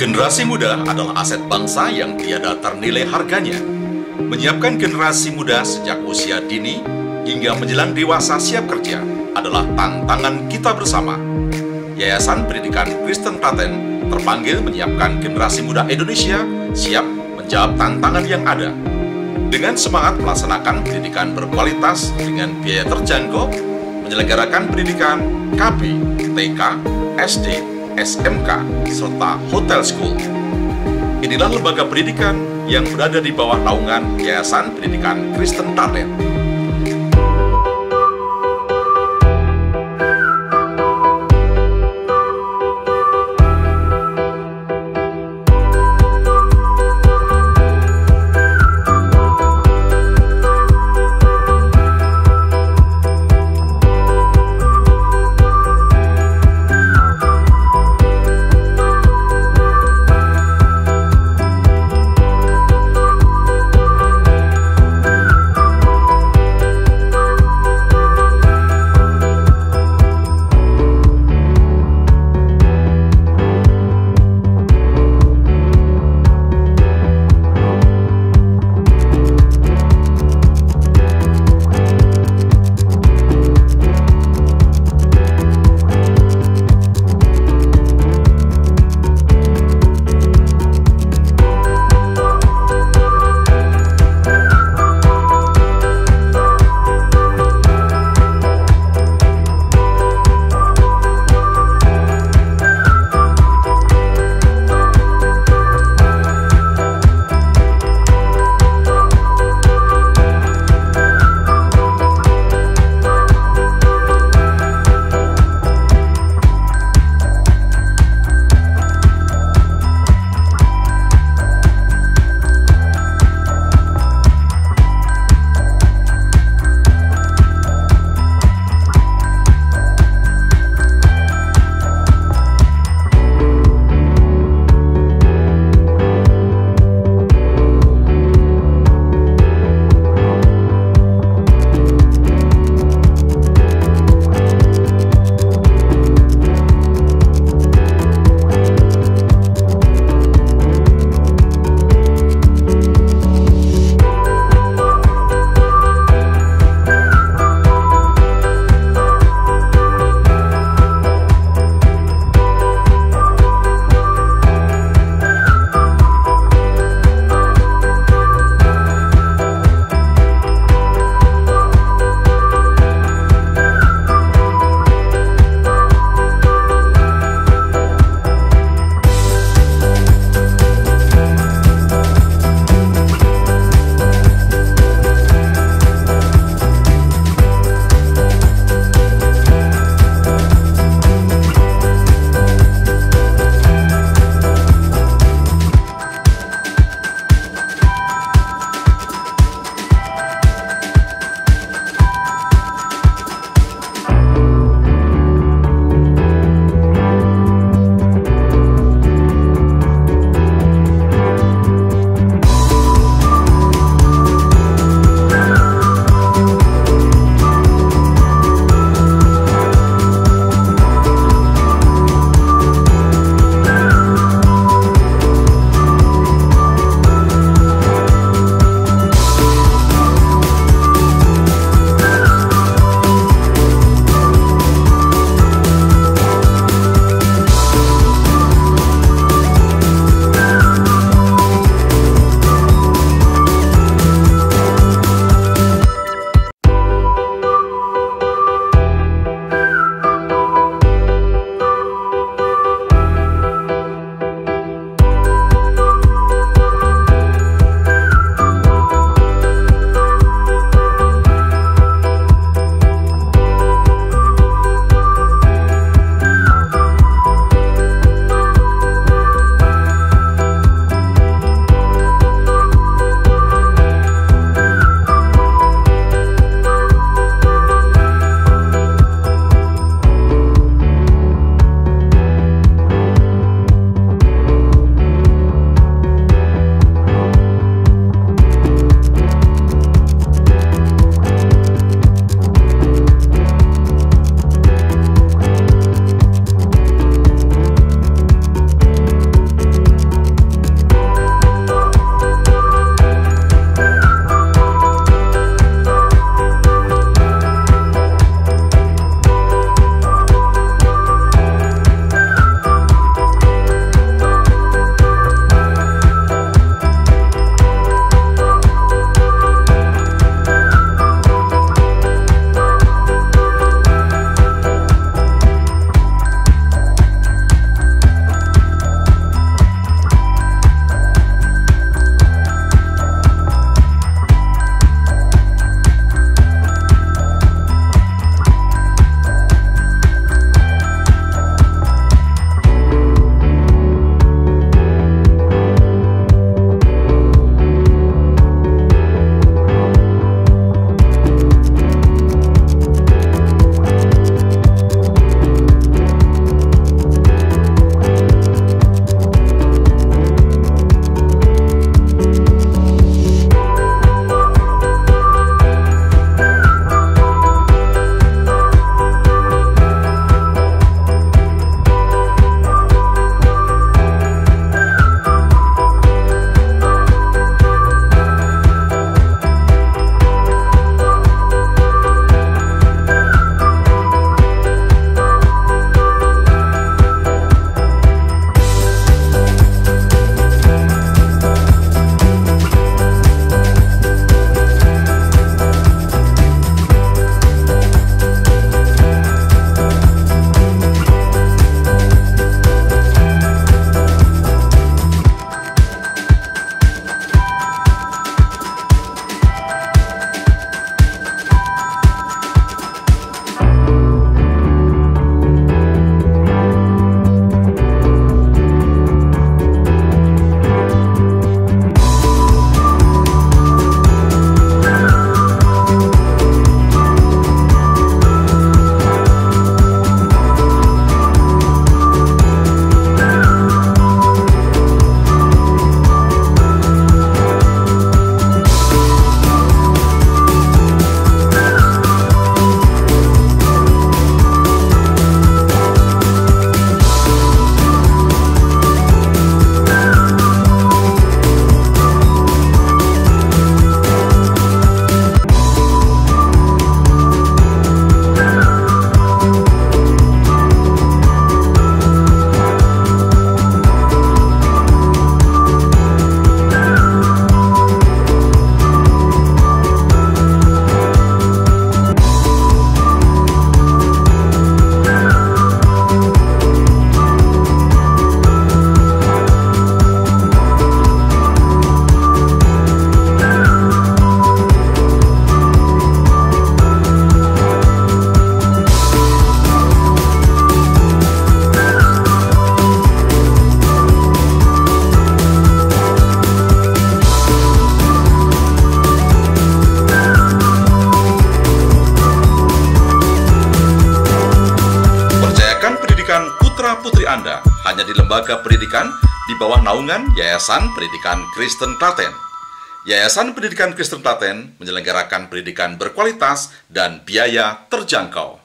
Generasi muda adalah aset bangsa yang tiada ternilai harganya. Menyiapkan generasi muda sejak usia dini hingga menjelang dewasa siap kerja adalah tantangan kita bersama. Yayasan Pendidikan Kristen Klaten terpanggil menyiapkan generasi muda Indonesia siap menjawab tantangan yang ada. Dengan semangat melaksanakan pendidikan berkualitas dengan biaya terjangkau, menyelenggarakan pendidikan KB, TK, SD, SMK, serta Hotel School. Inilah lembaga pendidikan yang berada di bawah naungan Yayasan Pendidikan Kristen Klaten. Anda hanya di lembaga pendidikan di bawah naungan Yayasan Pendidikan Kristen Klaten. Yayasan Pendidikan Kristen Klaten menyelenggarakan pendidikan berkualitas dan biaya terjangkau.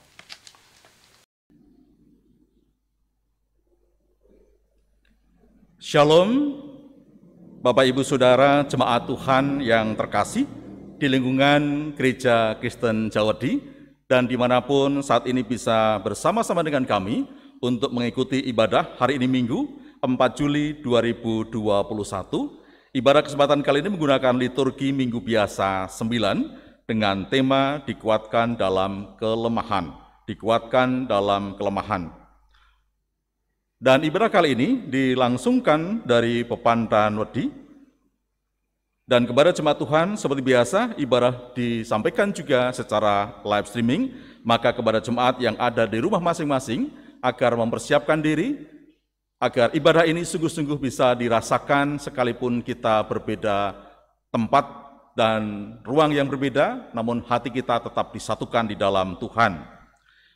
Shalom, Bapak Ibu Saudara jemaat Tuhan yang terkasih di lingkungan Gereja Kristen Jawadi dan dimanapun saat ini bisa bersama-sama dengan kami untuk mengikuti ibadah hari ini Minggu 4 Juli 2021. Ibadah kesempatan kali ini menggunakan liturgi Minggu Biasa 9 dengan tema dikuatkan dalam kelemahan. Dikuatkan dalam kelemahan. Dan ibadah kali ini dilangsungkan dari Pepandan Wedi. Dan kepada jemaat Tuhan seperti biasa ibadah disampaikan juga secara live streaming. Maka kepada jemaat yang ada di rumah masing-masing agar mempersiapkan diri, agar ibadah ini sungguh-sungguh bisa dirasakan sekalipun kita berbeda tempat dan ruang yang berbeda, namun hati kita tetap disatukan di dalam Tuhan.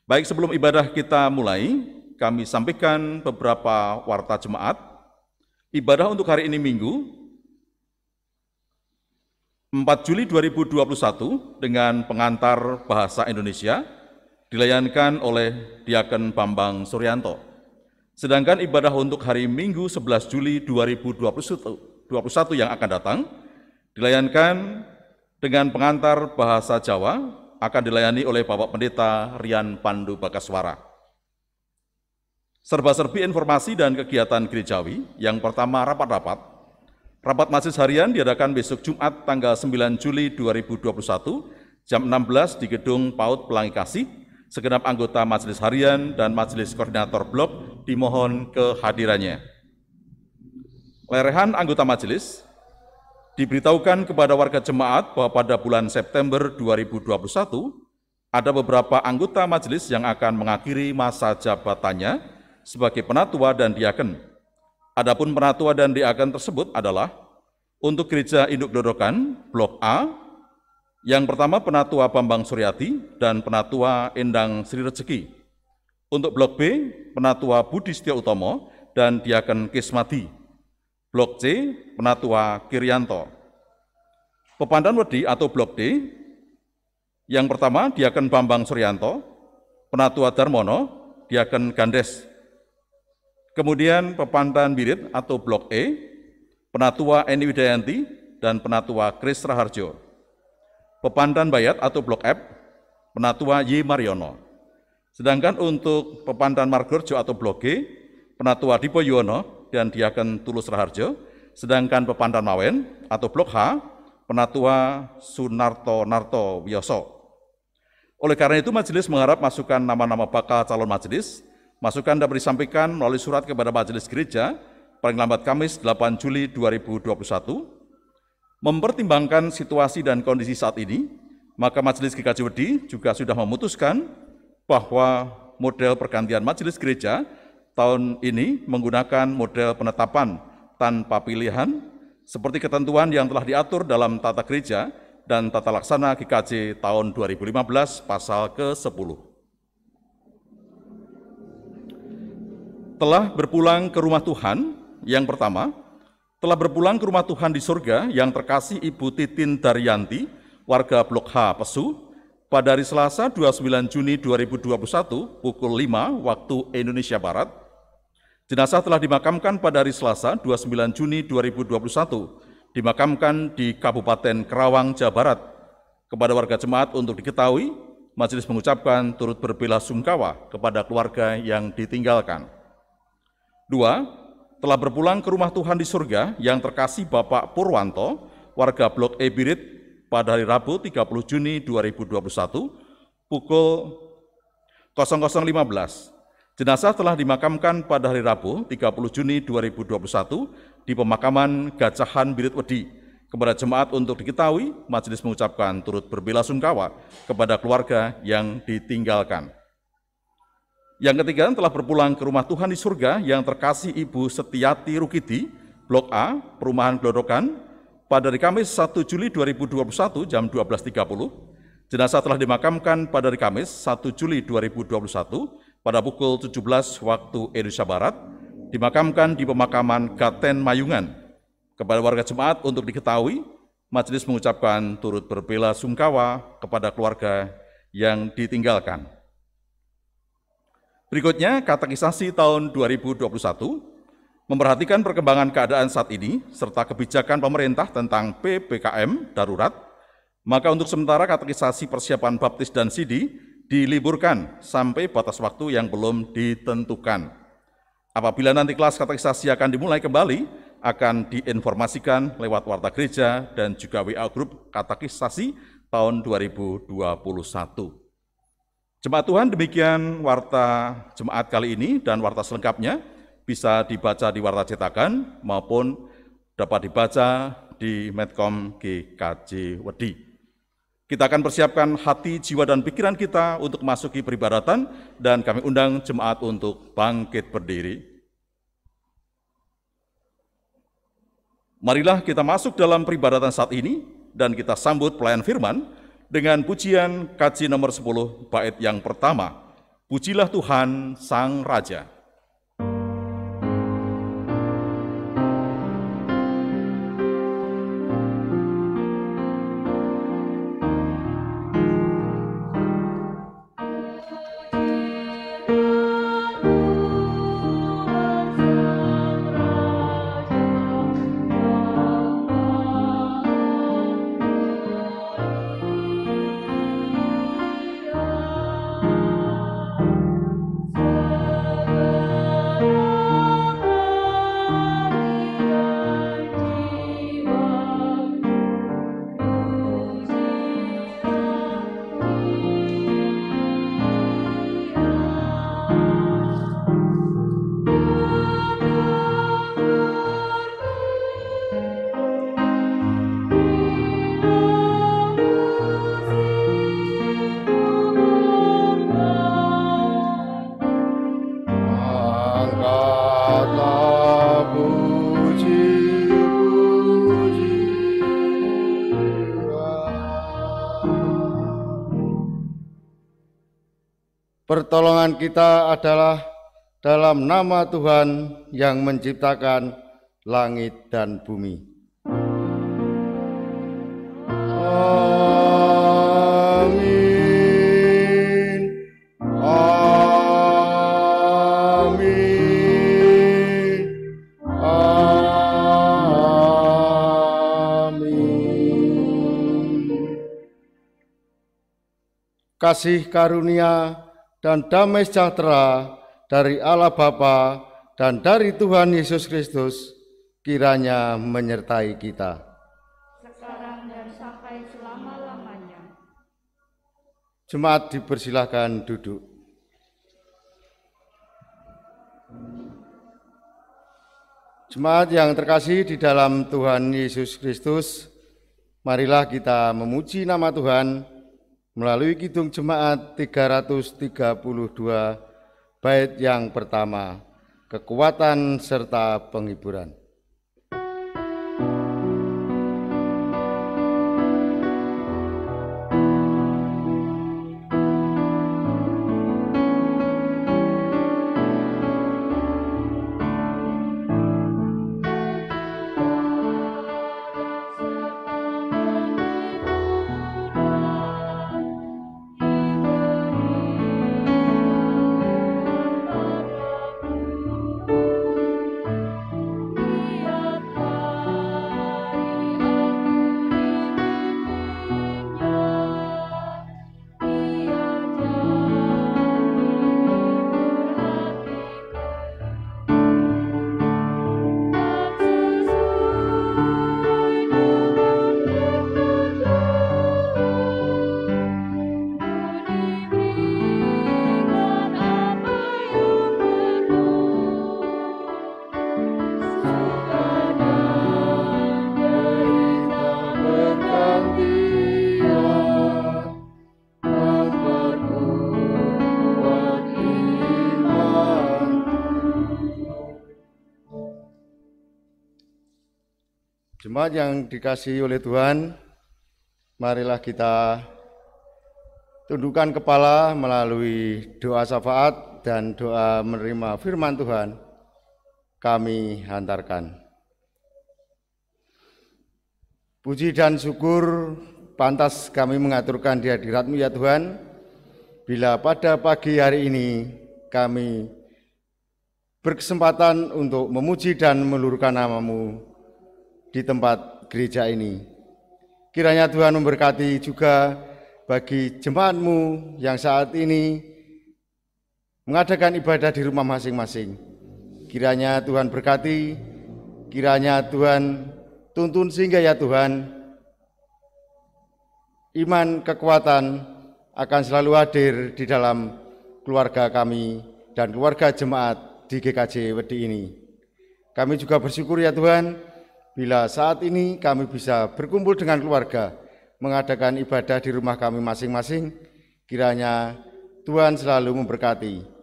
Baik, sebelum ibadah kita mulai, kami sampaikan beberapa warta jemaat. Ibadah untuk hari ini Minggu, 4 Juli 2021 dengan pengantar bahasa Indonesia, dilayankan oleh Diaken Bambang Suryanto. Sedangkan ibadah untuk hari Minggu 11 Juli 2021 yang akan datang, dilayankan dengan pengantar bahasa Jawa, akan dilayani oleh Bapak Pendeta Rian Pandu Bakaswara. Serba-serbi informasi dan kegiatan gerejawi. Yang pertama, rapat-rapat. Rapat majelis harian diadakan besok Jumat tanggal 9 Juli 2021, jam 16 di Gedung PAUD Pelangi Kasih. Segenap anggota majelis harian dan majelis koordinator blok dimohon kehadirannya. Lerehan anggota majelis, diberitahukan kepada warga jemaat bahwa pada bulan September 2021 ada beberapa anggota majelis yang akan mengakhiri masa jabatannya sebagai penatua dan diaken. Adapun penatua dan diaken tersebut adalah untuk Gereja Induk Dodokan Blok A, yang pertama Penatua Bambang Suryati dan Penatua Endang Sri Rezeki. Untuk Blok B, Penatua Budi Setyo Utomo dan Diaken Kismadi. Blok C, Penatua Kiryanto. Pepandan Wedi atau Blok D, yang pertama Diaken Bambang Suryanto, Penatua Darmono, Diaken Gandes. Kemudian Pepandan Birit atau Blok E, Penatua Eni Widayanti dan Penatua Kris Raharjo. Pepandan Bayat atau Blok F, Penatua Y. Mariono. Sedangkan untuk Pepandan Margorjo atau Blok G, Penatua Dipo Yuwono dan Diaken Tulus Raharjo. Sedangkan Pepandan Mawen atau Blok H, Penatua Sunarto Narto Wiyoso. Oleh karena itu majelis mengharap masukan nama-nama bakal calon majelis. Masukan dapat disampaikan melalui surat kepada majelis gereja paling lambat Kamis 8 Juli 2021. Mempertimbangkan situasi dan kondisi saat ini, maka Majelis GKJ Wedi juga sudah memutuskan bahwa model pergantian majelis gereja tahun ini menggunakan model penetapan tanpa pilihan seperti ketentuan yang telah diatur dalam tata gereja dan tata laksana GKJ tahun 2015 pasal ke-10. Telah berpulang ke rumah Tuhan, yang pertama, telah berpulang ke rumah Tuhan di surga yang terkasih Ibu Titin Daryanti, warga Blok H, Pesu, pada hari Selasa 29 Juni 2021 pukul 5 waktu Indonesia Barat. Jenazah telah dimakamkan pada hari Selasa 29 Juni 2021, dimakamkan di Kabupaten Kerawang, Jawa Barat. Kepada warga jemaat untuk diketahui, majelis mengucapkan turut berbelasungkawa kepada keluarga yang ditinggalkan. 2. Telah berpulang ke rumah Tuhan di surga yang terkasih Bapak Purwanto, warga Blok E Birit, pada hari Rabu 30 Juni 2021, pukul 00.15. Jenazah telah dimakamkan pada hari Rabu 30 Juni 2021 di pemakaman Gacahan Birit Wedi. Kepada jemaat untuk diketahui, majelis mengucapkan turut berbelasungkawa kepada keluarga yang ditinggalkan. Yang ketiga, telah berpulang ke rumah Tuhan di surga yang terkasih Ibu Setiati Rukidi, Blok A, Perumahan Glodokan, pada hari Kamis 1 Juli 2021 jam 12.30. Jenazah telah dimakamkan pada hari Kamis 1 Juli 2021 pada pukul 17 waktu Indonesia Barat, dimakamkan di pemakaman Gaten Mayungan. Kepada warga jemaat untuk diketahui, majelis mengucapkan turut berbela sungkawa kepada keluarga yang ditinggalkan. Berikutnya, katekisasi tahun 2021 memperhatikan perkembangan keadaan saat ini serta kebijakan pemerintah tentang PPKM darurat. Maka untuk sementara katekisasi persiapan baptis dan sidi diliburkan sampai batas waktu yang belum ditentukan. Apabila nanti kelas katekisasi akan dimulai kembali, akan diinformasikan lewat warta gereja dan juga WA grup katekisasi tahun 2021. Jemaat Tuhan, demikian warta jemaat kali ini, dan warta selengkapnya bisa dibaca di warta cetakan maupun dapat dibaca di Medcom GKJ Wedi. Kita akan persiapkan hati, jiwa, dan pikiran kita untuk masuki peribadatan, dan kami undang jemaat untuk bangkit berdiri. Marilah kita masuk dalam peribadatan saat ini, dan kita sambut pelayan firman dengan pujian kaji nomor 10, bait yang pertama, Pujilah Tuhan Sang Raja. Pertolongan kita adalah dalam nama Tuhan yang menciptakan langit dan bumi. Amin. Amin. Amin. Kasih karunia dan damai sejahtera dari Allah Bapa dan dari Tuhan Yesus Kristus kiranya menyertai kita. Sekarang dan sampai selama-lamanya. Jemaat dipersilahkan duduk. Jemaat yang terkasih di dalam Tuhan Yesus Kristus, marilah kita memuji nama Tuhan melalui kidung jemaat 332, bait yang pertama, kekuatan serta penghiburan. Jemaat yang dikasihi oleh Tuhan, marilah kita tundukkan kepala melalui doa syafaat dan doa menerima firman Tuhan kami hantarkan. Puji dan syukur pantas kami mengaturkan di hadirat-Mu ya Tuhan, bila pada pagi hari ini kami berkesempatan untuk memuji dan meluluhkan nama-Mu di tempat gereja ini. Kiranya Tuhan memberkati juga bagi jemaat-Mu yang saat ini mengadakan ibadah di rumah masing-masing. Kiranya Tuhan berkati, kiranya Tuhan tuntun sehingga ya Tuhan, iman kekuatan akan selalu hadir di dalam keluarga kami dan keluarga jemaat di GKJ Wedi ini. Kami juga bersyukur ya Tuhan, bila saat ini kami bisa berkumpul dengan keluarga, mengadakan ibadah di rumah kami masing-masing. Kiranya Tuhan selalu memberkati.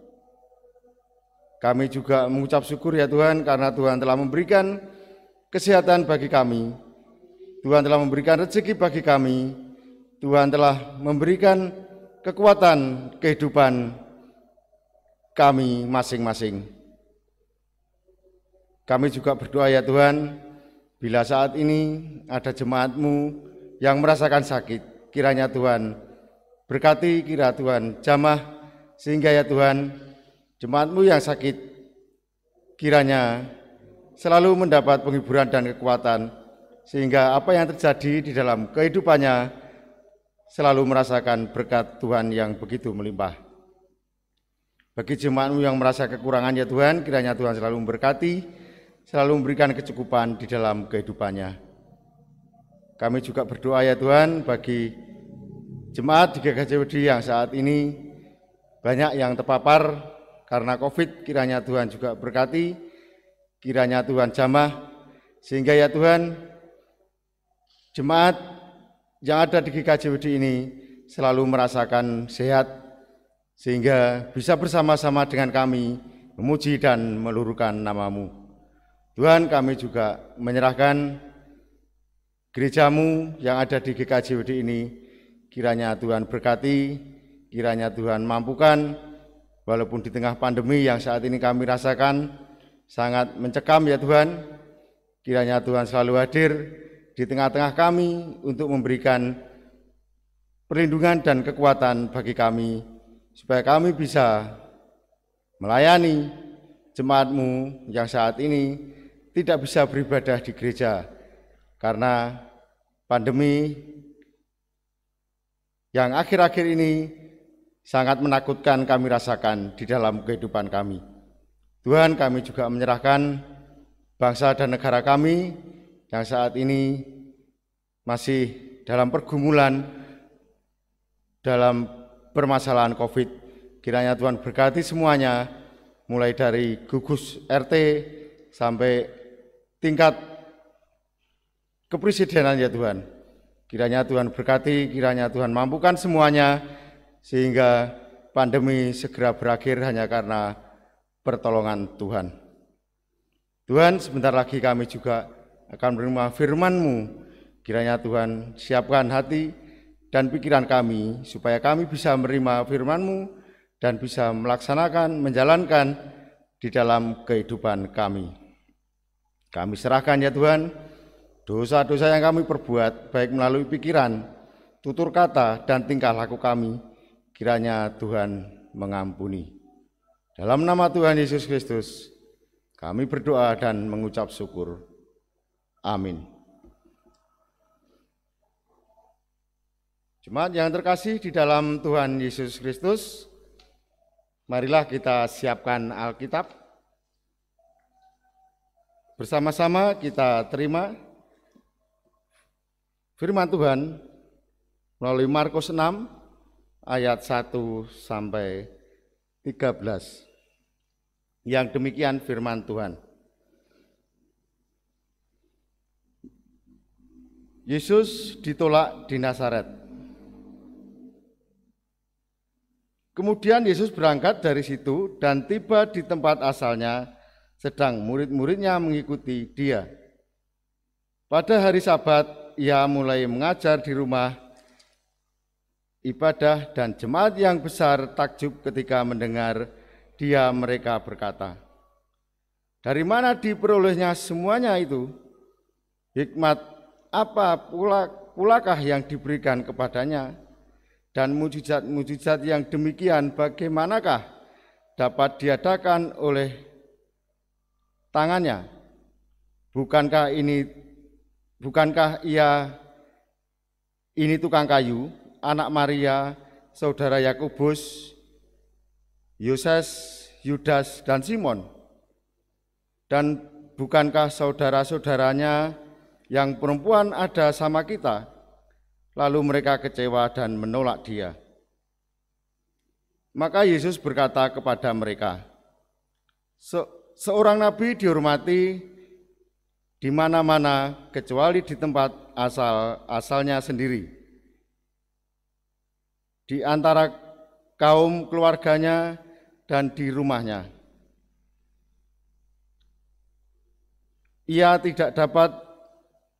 Kami juga mengucap syukur ya Tuhan, karena Tuhan telah memberikan kesehatan bagi kami, Tuhan telah memberikan rezeki bagi kami, Tuhan telah memberikan kekuatan kehidupan kami masing-masing. Kami juga berdoa ya Tuhan, bila saat ini ada jemaat-Mu yang merasakan sakit, kiranya Tuhan berkati, kiranya Tuhan jamah, sehingga ya Tuhan, jemaat-Mu yang sakit kiranya selalu mendapat penghiburan dan kekuatan, sehingga apa yang terjadi di dalam kehidupannya selalu merasakan berkat Tuhan yang begitu melimpah. Bagi jemaat-Mu yang merasa kekurangan ya Tuhan, kiranya Tuhan selalu memberkati, selalu memberikan kecukupan di dalam kehidupannya. Kami juga berdoa ya Tuhan bagi jemaat di GKJ Wedi yang saat ini banyak yang terpapar karena COVID, kiranya Tuhan juga berkati, kiranya Tuhan jamah, sehingga ya Tuhan, jemaat yang ada di GKJ Wedi ini selalu merasakan sehat, sehingga bisa bersama-sama dengan kami memuji dan meluruhkan nama-Mu. Tuhan, kami juga menyerahkan gereja-Mu yang ada di GKJ Wedi ini, kiranya Tuhan berkati, kiranya Tuhan mampukan, walaupun di tengah pandemi yang saat ini kami rasakan sangat mencekam ya Tuhan, kiranya Tuhan selalu hadir di tengah-tengah kami untuk memberikan perlindungan dan kekuatan bagi kami, supaya kami bisa melayani jemaat-Mu yang saat ini tidak bisa beribadah di gereja karena pandemi yang akhir-akhir ini sangat menakutkan kami rasakan di dalam kehidupan kami. Tuhan, kami juga menyerahkan bangsa dan negara kami yang saat ini masih dalam pergumulan dalam permasalahan COVID. Kiranya Tuhan berkati semuanya, mulai dari gugus RT sampai tingkat kepresidenan ya Tuhan. Kiranya Tuhan berkati, kiranya Tuhan mampukan semuanya, sehingga pandemi segera berakhir hanya karena pertolongan Tuhan. Tuhan, sebentar lagi kami juga akan menerima firman-Mu. Kiranya Tuhan siapkan hati dan pikiran kami, supaya kami bisa menerima firman-Mu dan bisa melaksanakan, menjalankan di dalam kehidupan kami. Kami serahkan ya Tuhan, dosa-dosa yang kami perbuat, baik melalui pikiran, tutur kata, dan tingkah laku kami, kiranya Tuhan mengampuni. Dalam nama Tuhan Yesus Kristus, kami berdoa dan mengucap syukur. Amin. Jemaat yang terkasih di dalam Tuhan Yesus Kristus, marilah kita siapkan Alkitab. Bersama-sama kita terima firman Tuhan melalui Markus 6 ayat 1 sampai 13. Yang demikian firman Tuhan. Yesus ditolak di Nazaret. Kemudian Yesus berangkat dari situ dan tiba di tempat asalnya, sedang murid-muridnya mengikuti Dia. Pada hari Sabat, Ia mulai mengajar di rumah ibadah, dan jemaat yang besar takjub ketika mendengar dia mereka berkata, dari mana diperolehnya semuanya itu? Hikmat apa pulakah yang diberikan kepadanya? Dan mujizat-mujizat yang demikian bagaimanakah dapat diadakan oleh tangannya? Bukankah ia ini tukang kayu, anak Maria, saudara Yakobus, Yoses, Yudas, dan Simon? Dan bukankah saudara-saudaranya yang perempuan ada sama kita? Lalu mereka kecewa dan menolak dia. Maka Yesus berkata kepada mereka, seorang nabi dihormati di mana-mana kecuali di tempat asalnya sendiri, di antara kaum keluarganya dan di rumahnya. Ia tidak dapat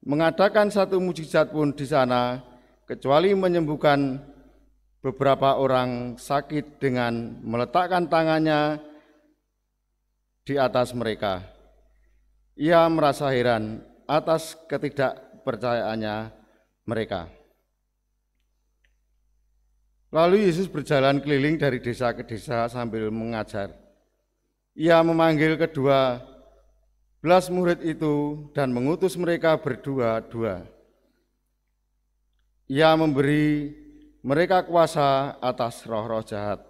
mengadakan satu mujizat pun di sana, kecuali menyembuhkan beberapa orang sakit dengan meletakkan tangannya di atas mereka. Ia merasa heran atas ketidakpercayaannya mereka. Lalu Yesus berjalan keliling dari desa ke desa sambil mengajar. Ia memanggil kedua belas murid itu dan mengutus mereka berdua-dua. Ia memberi mereka kuasa atas roh-roh jahat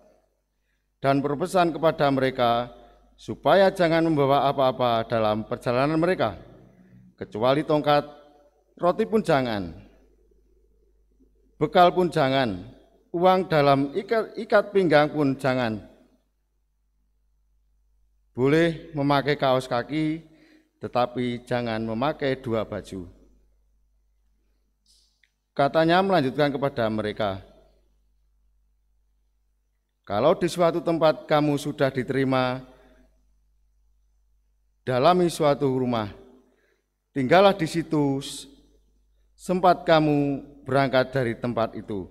dan berpesan kepada mereka supaya jangan membawa apa-apa dalam perjalanan mereka, kecuali tongkat, roti pun jangan, bekal pun jangan, uang dalam ikat pinggang pun jangan. Boleh memakai kaos kaki, tetapi jangan memakai dua baju. Katanya melanjutkan kepada mereka, kalau di suatu tempat kamu sudah diterima, dalami suatu rumah, tinggallah di situ sempat kamu berangkat dari tempat itu.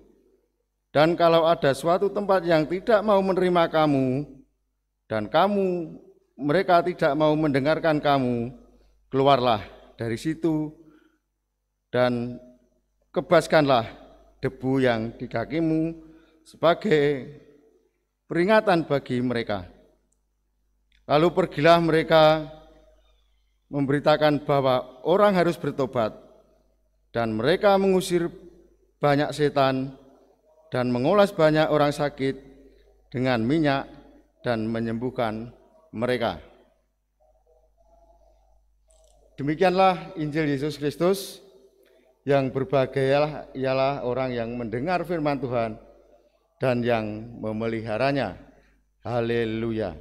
Dan kalau ada suatu tempat yang tidak mau menerima kamu, dan mereka tidak mau mendengarkan kamu, keluarlah dari situ dan kebaskanlah debu yang di kakimu sebagai peringatan bagi mereka. Lalu pergilah mereka memberitakan bahwa orang harus bertobat, dan mereka mengusir banyak setan dan mengolas banyak orang sakit dengan minyak dan menyembuhkan mereka. Demikianlah Injil Yesus Kristus. Yang berbahagia ialah orang yang mendengar firman Tuhan dan yang memeliharanya. Haleluya.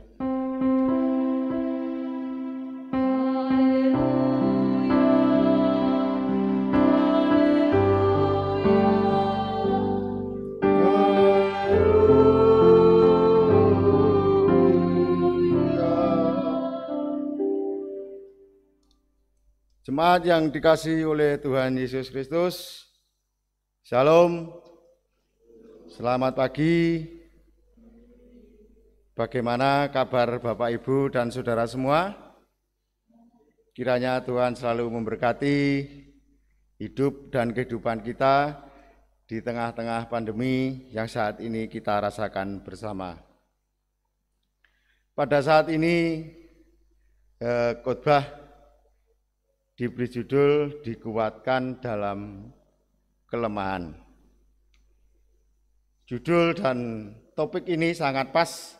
Jemaat yang dikasihi oleh Tuhan Yesus Kristus, Shalom, selamat pagi. Bagaimana kabar Bapak, Ibu, dan Saudara semua? Kiranya Tuhan selalu memberkati hidup dan kehidupan kita di tengah-tengah pandemi yang saat ini kita rasakan bersama. Pada saat ini khotbah diberi judul dikuatkan dalam kelemahan. Judul dan topik ini sangat pas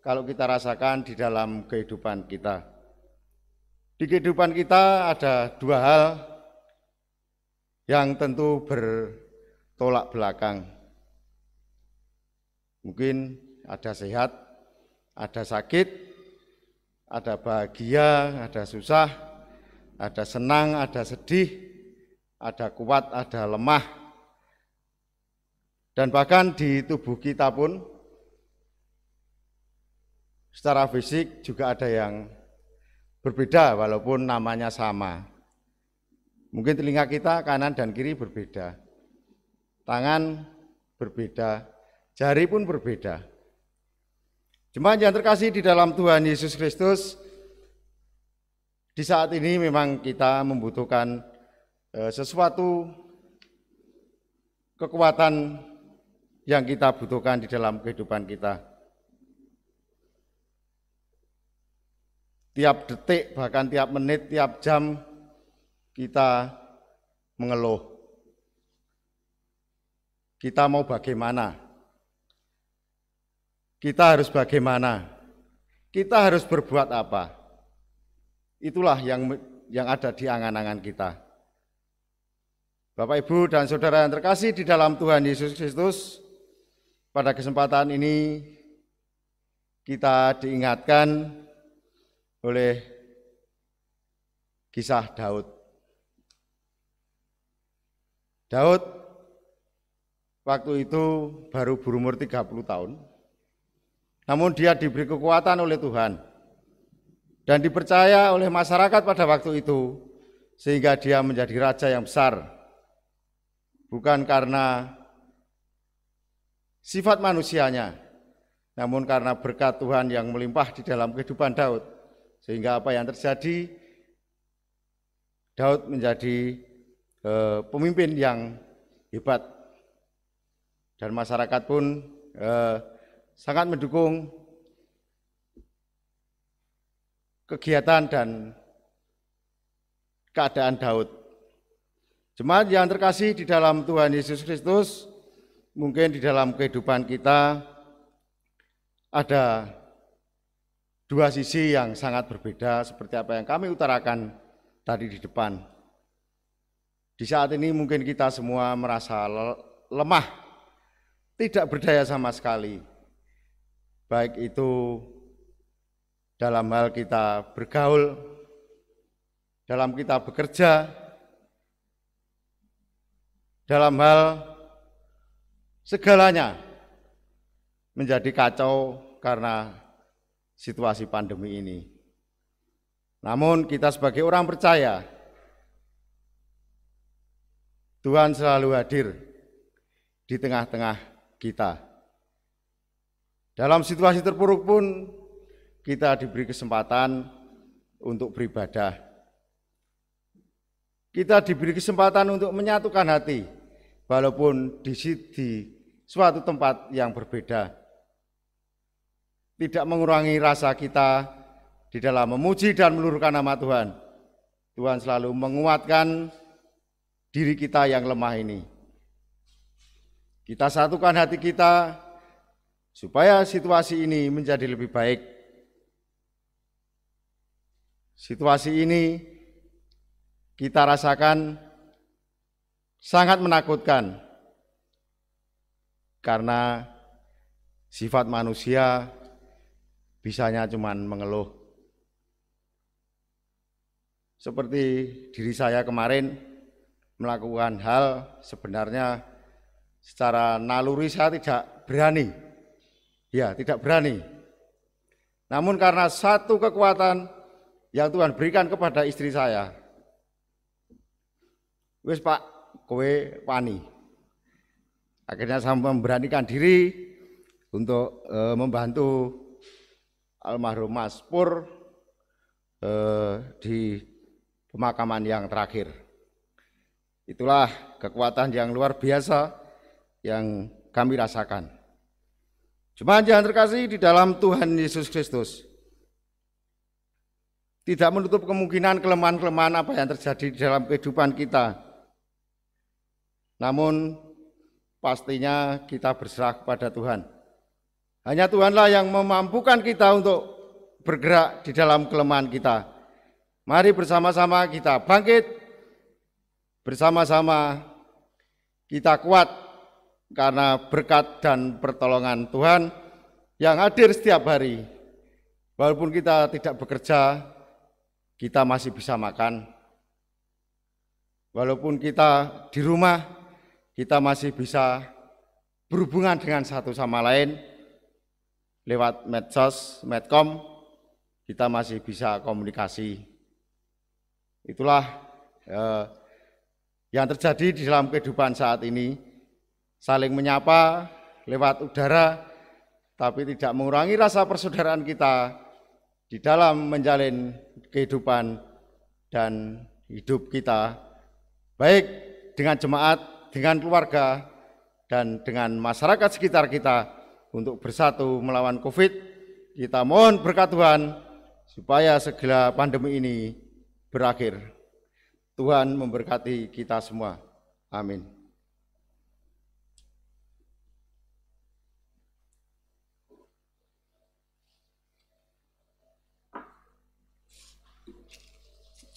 kalau kita rasakan di dalam kehidupan kita. Di kehidupan kita ada dua hal yang tentu bertolak belakang. Mungkin ada sehat, ada sakit, ada bahagia, ada susah, ada senang, ada sedih, ada kuat, ada lemah. Dan bahkan di tubuh kita pun secara fisik juga ada yang berbeda walaupun namanya sama. Mungkin telinga kita kanan dan kiri berbeda, tangan berbeda, jari pun berbeda. Jemaat yang terkasih di dalam Tuhan Yesus Kristus, di saat ini memang kita membutuhkan sesuatu kekuatan yang kita butuhkan di dalam kehidupan kita. Tiap detik, bahkan tiap menit, tiap jam kita mengeluh. Kita mau bagaimana? Kita harus bagaimana? Kita harus berbuat apa? Itulah yang ada di angan-angan kita. Bapak, Ibu, dan Saudara yang terkasih di dalam Tuhan Yesus Kristus, pada kesempatan ini kita diingatkan oleh kisah Daud. Daud waktu itu baru berumur 30 tahun, namun dia diberi kekuatan oleh Tuhan dan dipercaya oleh masyarakat pada waktu itu sehingga dia menjadi raja yang besar. Bukan karena sifat manusianya, namun karena berkat Tuhan yang melimpah di dalam kehidupan Daud. Sehingga apa yang terjadi, Daud menjadi pemimpin yang hebat. Dan masyarakat pun sangat mendukung kegiatan dan keadaan Daud. Jemaat yang terkasih di dalam Tuhan Yesus Kristus, mungkin di dalam kehidupan kita ada dua sisi yang sangat berbeda seperti apa yang kami utarakan tadi di depan. Di saat ini mungkin kita semua merasa lemah, tidak berdaya sama sekali. Baik itu dalam hal kita bergaul, dalam kita bekerja, dalam hal segalanya menjadi kacau karena situasi pandemi ini. Namun kita sebagai orang percaya, Tuhan selalu hadir di tengah-tengah kita. Dalam situasi terpuruk pun kita diberi kesempatan untuk beribadah. Kita diberi kesempatan untuk menyatukan hati, walaupun di suatu tempat yang berbeda. Tidak mengurangi rasa kita di dalam memuji dan meluruhkan nama Tuhan. Tuhan selalu menguatkan diri kita yang lemah ini. Kita satukan hati kita supaya situasi ini menjadi lebih baik. Situasi ini kita rasakan sangat menakutkan karena sifat manusia bisanya cuma mengeluh. Seperti diri saya kemarin melakukan hal sebenarnya secara naluri saya tidak berani. Ya, tidak berani. Namun karena satu kekuatan yang Tuhan berikan kepada istri saya, wis Pak, kowe wani. Akhirnya saya memberanikan diri untuk membantu almarhum Mas Pur di pemakaman yang terakhir. Itulah kekuatan yang luar biasa yang kami rasakan. Jemaat yang terkasih di dalam Tuhan Yesus Kristus, tidak menutup kemungkinan kelemahan-kelemahan apa yang terjadi di dalam kehidupan kita. Namun pastinya kita berserah kepada Tuhan. Hanya Tuhanlah yang memampukan kita untuk bergerak di dalam kelemahan kita. Mari bersama-sama kita bangkit, bersama-sama kita kuat karena berkat dan pertolongan Tuhan yang hadir setiap hari. Walaupun kita tidak bekerja, kita masih bisa makan. Walaupun kita di rumah, kita masih bisa berhubungan dengan satu sama lain. Lewat medsos, medcom, kita masih bisa komunikasi. Itulah yang terjadi di dalam kehidupan saat ini. Saling menyapa lewat udara, tapi tidak mengurangi rasa persaudaraan kita di dalam menjalin kehidupan dan hidup kita, baik dengan jemaat, dengan keluarga, dan dengan masyarakat sekitar kita untuk bersatu melawan COVID. Kita mohon berkat Tuhan supaya segera pandemi ini berakhir. Tuhan memberkati kita semua. Amin.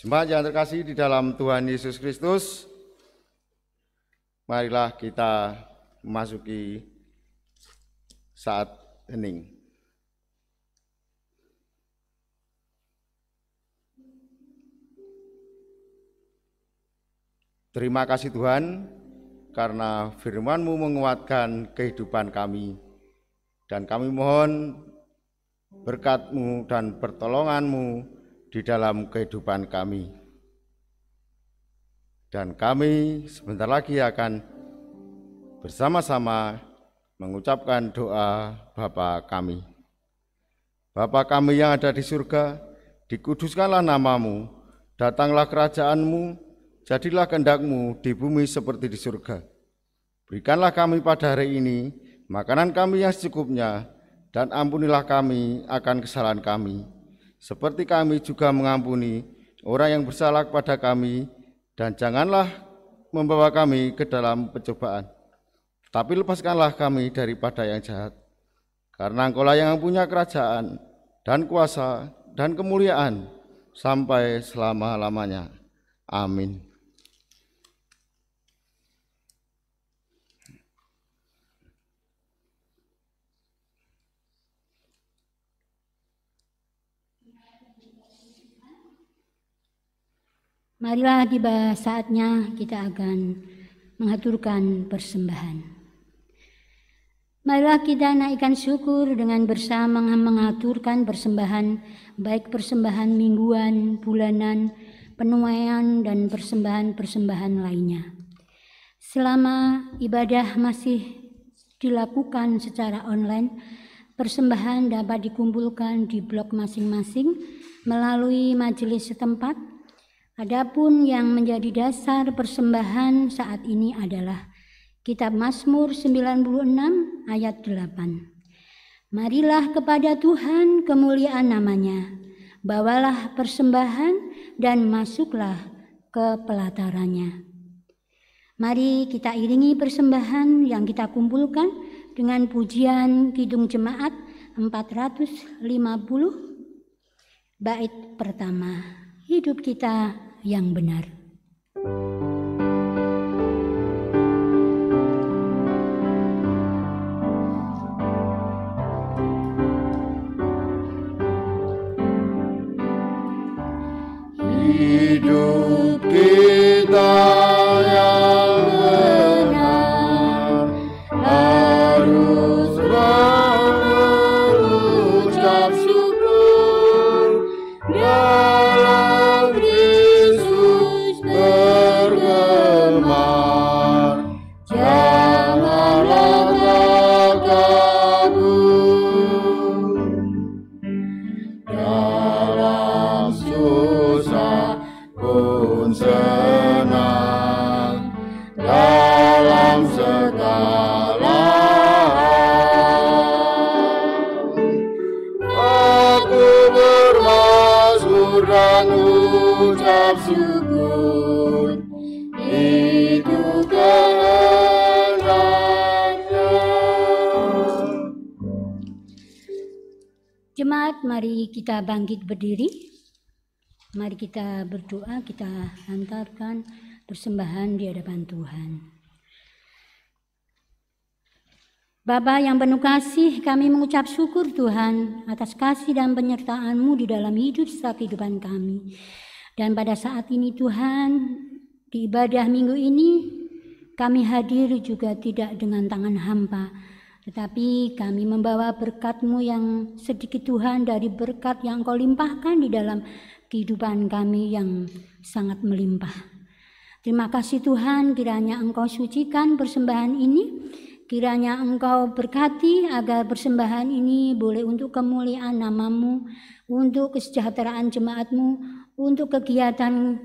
Jemaat yang terkasih di dalam Tuhan Yesus Kristus, marilah kita memasuki saat hening. Terima kasih Tuhan, karena firman-Mu menguatkan kehidupan kami, dan kami mohon berkat-Mu dan pertolongan-Mu di dalam kehidupan kami. Dan kami sebentar lagi akan bersama-sama mengucapkan doa Bapa kami. Bapa kami yang ada di surga, dikuduskanlah nama-Mu, datanglah kerajaan-Mu, jadilah kehendak-Mu di bumi seperti di surga. Berikanlah kami pada hari ini makanan kami yang secukupnya, dan ampunilah kami akan kesalahan kami, seperti kami juga mengampuni orang yang bersalah kepada kami, dan janganlah membawa kami ke dalam pencobaan, tapi lepaskanlah kami daripada yang jahat. Karena Engkau-lah yang punya kerajaan dan kuasa dan kemuliaan sampai selama-lamanya. Amin. Marilah tiba saatnya kita akan mengaturkan persembahan. Marilah kita naikkan syukur dengan bersama mengaturkan persembahan, baik persembahan mingguan, bulanan, penuaian, dan persembahan-persembahan lainnya. Selama ibadah masih dilakukan secara online, persembahan dapat dikumpulkan di blok masing-masing melalui majelis setempat. Adapun yang menjadi dasar persembahan saat ini adalah Kitab Mazmur 96 ayat 8. Marilah kepada Tuhan kemuliaan namanya, bawalah persembahan dan masuklah ke pelatarannya. Mari kita iringi persembahan yang kita kumpulkan dengan pujian Kidung Jemaat 450, bait pertama, hidup kita yang benar. Hidup kita yang benar harus mengucap syukur dalam Kristus bergemar. Janganlah takabur dalam susah pun senang dalam segala hal. Aku bermazmur dan ucap syukur, itu kehendaknya. Jemaat, mari kita bangkit berdiri. Mari kita berdoa, kita hantarkan persembahan di hadapan Tuhan. Bapa yang penuh kasih, kami mengucap syukur Tuhan atas kasih dan penyertaan-Mu di dalam hidup serta kehidupan kami. Dan pada saat ini Tuhan, di ibadah minggu ini, kami hadir juga tidak dengan tangan hampa, tetapi kami membawa berkat-Mu yang sedikit Tuhan, dari berkat yang Engkau limpahkan di dalam kehidupan kami yang sangat melimpah. Terima kasih Tuhan, kiranya Engkau sucikan persembahan ini, Kiranya Engkau berkati agar persembahan ini boleh untuk kemuliaan nama-Mu, untuk kesejahteraan jemaat-Mu, untuk kegiatan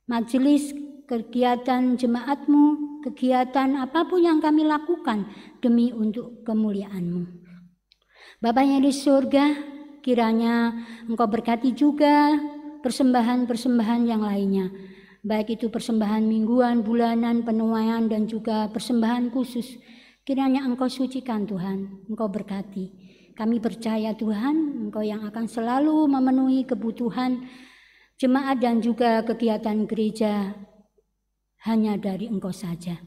majelis, kegiatan jemaat-Mu, kegiatan apapun yang kami lakukan demi untuk kemuliaan-Mu. Bapa yang di surga, kiranya Engkau berkati juga persembahan-persembahan yang lainnya, baik itu persembahan mingguan, bulanan, penuaian, dan juga persembahan khusus. Kiranya Engkau sucikan Tuhan, Engkau berkati. Kami percaya Tuhan, Engkau yang akan selalu memenuhi kebutuhan jemaat dan juga kegiatan gereja hanya dari Engkau saja.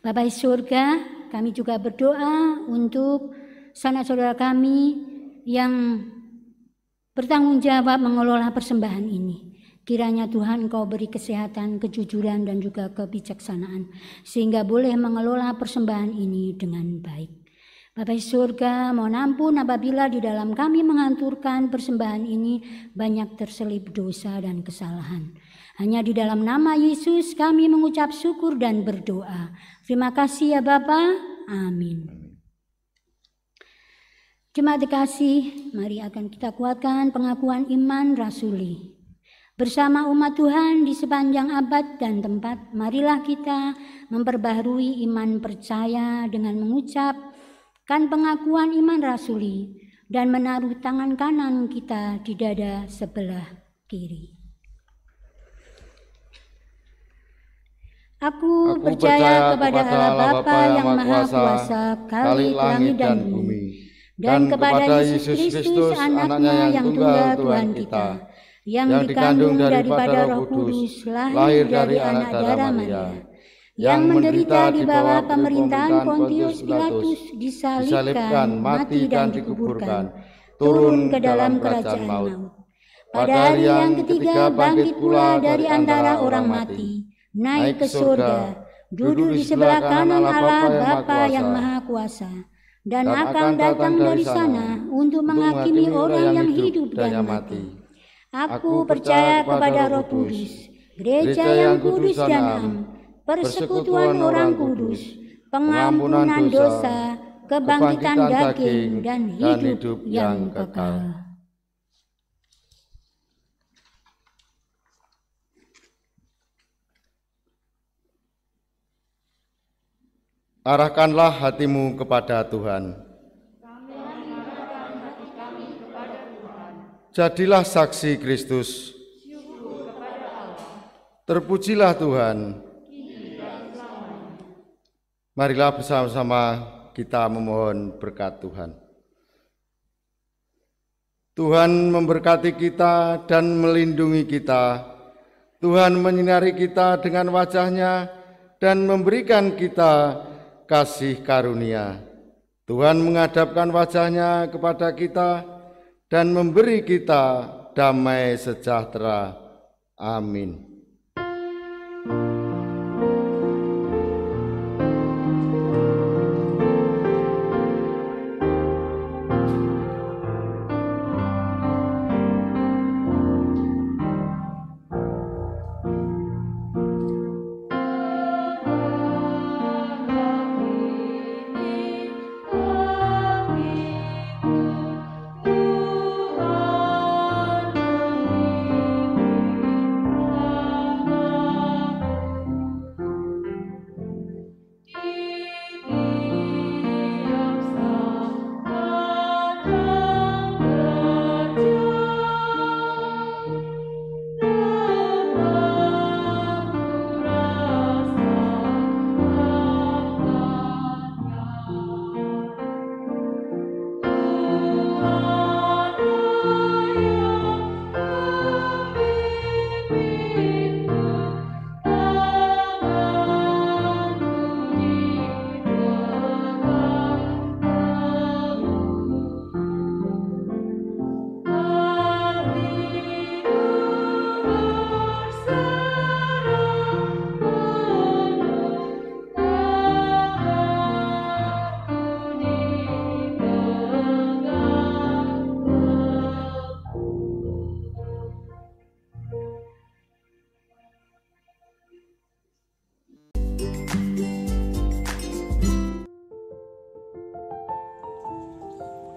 Bapa di surga, kami juga berdoa untuk sanak saudara kami yang bertanggung jawab mengelola persembahan ini. Kiranya Tuhan Engkau beri kesehatan, kejujuran, dan juga kebijaksanaan, sehingga boleh mengelola persembahan ini dengan baik. Bapa di surga, mohon ampun apabila di dalam kami mengaturkan persembahan ini banyak terselip dosa dan kesalahan. Hanya di dalam nama Yesus kami mengucap syukur dan berdoa. Terima kasih ya Bapa. Amin. Jemaat dikasih, mari akan kita kuatkan pengakuan iman rasuli. Bersama umat Tuhan di sepanjang abad dan tempat, marilah kita memperbaharui iman percaya dengan mengucapkan pengakuan iman rasuli dan menaruh tangan kanan kita di dada sebelah kiri. Aku percaya kepada Allah Bapa yang Maha Kuasa, Khalik langit dan bumi, dan kepada Yesus Kristus, anaknya yang tunggal Tuhan kita, yang dikandung daripada Roh Kudus, lahir dari anak darah Maria, yang menderita di bawah pemerintahan Pontius Pilatus, disalibkan, mati dan dikuburkan, turun ke dalam kerajaan maut. Pada hari yang ketiga bangkit pula dari antara orang mati, naik ke surga, duduk di sebelah kanan Allah Bapa yang Maha Kuasa, dan akan datang dari sana untuk menghakimi orang yang hidup dan mati. Aku percaya kepada Roh Kudus, gereja yang kudus dan am, persekutuan orang kudus, pengampunan dosa, kebangkitan daging, dan hidup yang kekal. Arahkanlah hatimu kepada Tuhan. Jadilah saksi Kristus. Terpujilah Tuhan. Marilah bersama-sama kita memohon berkat Tuhan. Tuhan memberkati kita dan melindungi kita. Tuhan menyinari kita dengan wajah-Nya dan memberikan kita kasih karunia. Tuhan menghadapkan wajah-Nya kepada kita dan memberi kita damai sejahtera. Amin. Tuhan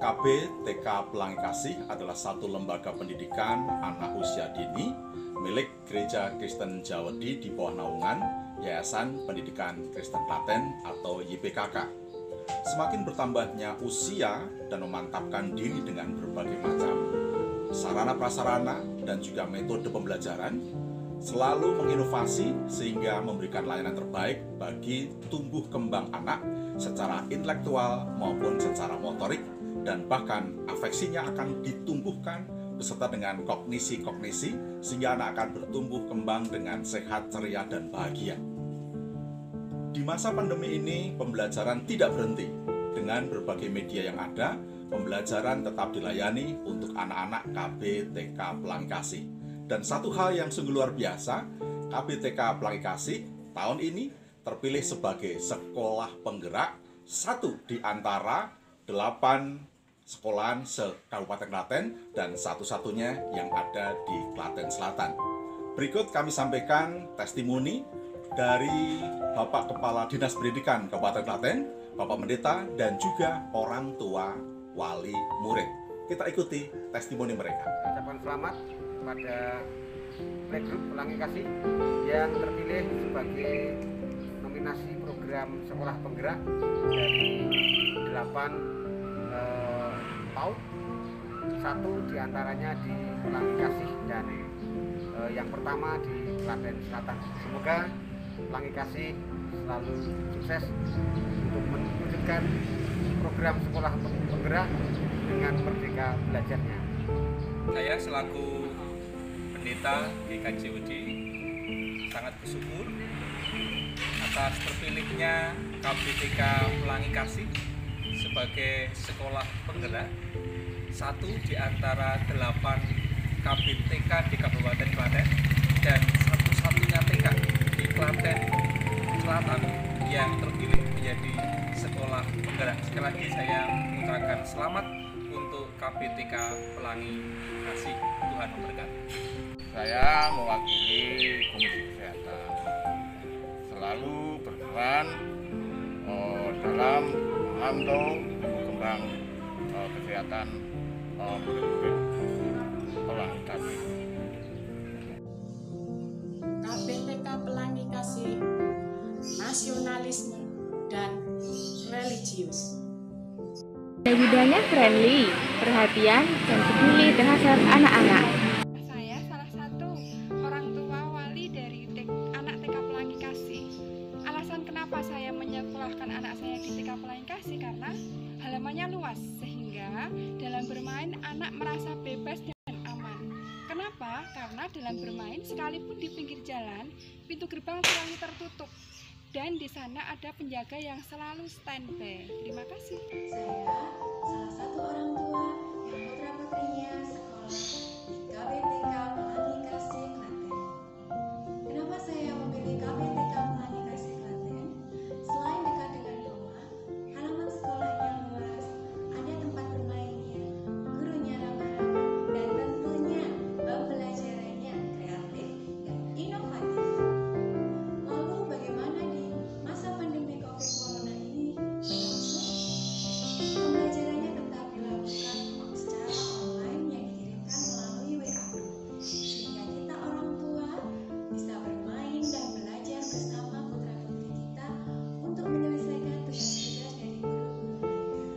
KB TK Pelangi Kasih adalah satu lembaga pendidikan anak usia dini milik Gereja Kristen Jawedi di bawah naungan Yayasan Pendidikan Kristen Klaten atau YPKK. Semakin bertambahnya usia dan memantapkan diri dengan berbagai macam sarana prasarana dan juga metode pembelajaran, selalu menginovasi sehingga memberikan layanan terbaik bagi tumbuh kembang anak secara intelektual maupun secara motorik, dan bahkan afeksinya akan ditumbuhkan beserta dengan kognisi-kognisi sehingga anak akan bertumbuh kembang dengan sehat, ceria, dan bahagia. Di masa pandemi ini, pembelajaran tidak berhenti. Dengan berbagai media yang ada, pembelajaran tetap dilayani untuk anak-anak KB TK Pelangi Kasih. Dan satu hal yang sungguh luar biasa, KB TK Pelangi Kasih tahun ini terpilih sebagai sekolah penggerak satu di antara 8 sekolahan se-Kabupaten Klaten dan satu-satunya yang ada di Klaten Selatan. Berikut kami sampaikan testimoni dari Bapak Kepala Dinas Pendidikan Kabupaten Klaten, Bapak Pendeta, dan juga orang tua wali murid. Kita ikuti testimoni mereka. Ucapan selamat kepada Playgroup Pelangi Kasih yang terpilih sebagai nominasi program sekolah penggerak dari 8 PAUD, satu diantaranya di Pelangi Kasih dan yang pertama di Klaten Selatan. Semoga Pelangi Kasih selalu sukses untuk mewujudkan program sekolah penggerak dengan merdeka belajarnya. Saya selaku pendeta GKJWD sangat bersyukur atas terpilihnya KBTK Pelangi Kasih sebagai sekolah penggerak satu di antara 8 KBTK di Kabupaten Klaten dan satu-satunya TK di Klaten Selatan yang terpilih menjadi sekolah penggerak. Sekali lagi saya mengucapkan selamat untuk KBTK Pelangi Kasih. Tuhan memberkati. Saya mewakili Komisi Kesehatan selalu berperan dalam memantau tumbuh kembang kesehatan murid-murid Pelangi Kasih. KBTK Pelangi Kasih, nasionalisme dan religius. Budaya friendly, perhatian dan peduli terhadap anak-anak. Saya salah satu orang tua wali dari anak TK Pelangi Kasih. Alasan kenapa saya menyekolahkan anak saya di TK Pelangi Kasih karena halamannya luas sehingga dalam bermain anak merasa bebas dan aman. Kenapa? Karena dalam bermain sekalipun di pinggir jalan, pintu gerbang selalu tertutup. Dan di sana ada penjaga yang selalu standby. Terima kasih. Saya salah satu orang tua yang putra-putrinya sekolah di KBTK Pelangi Kasih Klaten. Kenapa saya memilih KBTK Pelangi Kasih Klaten? Selain dekat dengan rumah, halaman sekolahnya luas, ada tempat bermainnya, gurunya ramah-ramah, dan tentunya pembelajarannya kreatif dan inovatif. Lalu bagaimana di masa pandemi COVID Corona ini berlangsung? Pembelajarannya tetap dilakukan secara online yang dikirimkan melalui WA Group, sehingga kita orang tua bisa bermain dan belajar bersama putra-putri kita untuk menyelesaikan tugas-tugas dari guru-guru mereka.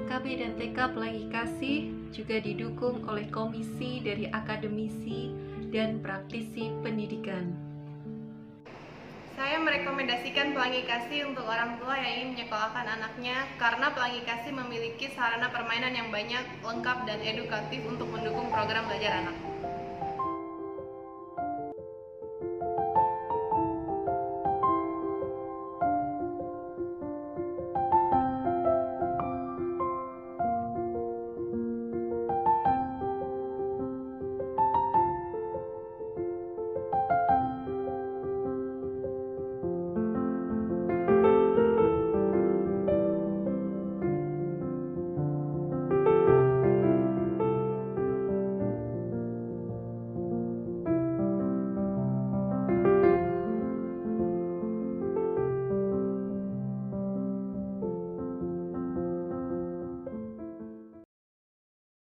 KB dan TK Pelangi Kasih juga didukung oleh komisi dari akademisi dan praktisi pendidikan. Saya merekomendasikan Pelangi Kasih untuk orang tua yang ingin menyekolahkan anaknya karena Pelangi Kasih memiliki sarana permainan yang banyak, lengkap, dan edukatif untuk mendukung program belajar anak.